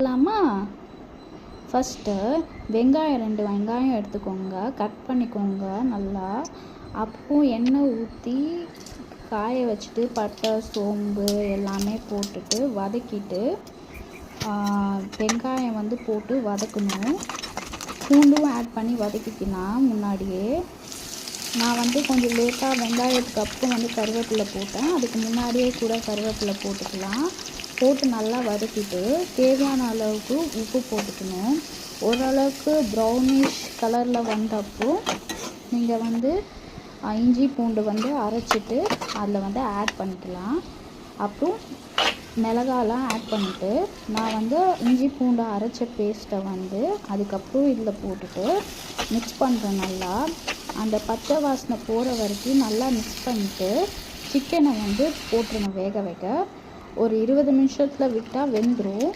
பண்ணலாமா? ஃபஸ்ட்டு வெங்காயம் 2 வெங்காயம் எடுத்துக்கோங்க, கட் பண்ணிக்கோங்க நல்லா. அப்போ எண்ணெய் ஊற்றி காய வச்சுட்டு பட்டை சோம்பு எல்லாமே போட்டுட்டு வதக்கிட்டு வெங்காயம் வந்து போட்டு வதக்கணும். பூண்டும் ஆட் பண்ணி வதக்கிக்கலாம் முன்னாடியே. நான் வந்து கொஞ்சம் லேட்டாக வெங்காயத்துக்கு அப்புறம் வந்து கருவேப்பிலை போட்டேன். அதுக்கு முன்னாடியே கூட கருவேப்பிலை போட்டுக்கலாம். போட்டு நல்லா வதக்கிட்டு தேவையான அளவுக்கு உப்பு போட்டுக்கணும். ஓரளவுக்கு ப்ரௌனிஷ் கலரில் வந்தப்போ நீங்கள் வந்து இஞ்சி பூண்டு வந்து அரைச்சிட்டு அதில் வந்து ஆட் பண்ணிக்கலாம். அப்புறம் மிளகாலாம் ஆட் பண்ணிவிட்டு நான் வந்து இஞ்சி பூண்டு அரைச்ச பேஸ்ட்டை வந்து அதுக்கப்புறம் இதில் போட்டுட்டு மிக்ஸ் பண்ணுறேன் நல்லா. அந்த பச்சை வாசனை போகிற வரைக்கும் நல்லா மிக்ஸ் பண்ணிவிட்டு சிக்கனை வந்து போட்டுருணும் வேக வைக்க. ஒரு 20 நிமிஷத்தில் விட்டால் வெந்துடும்.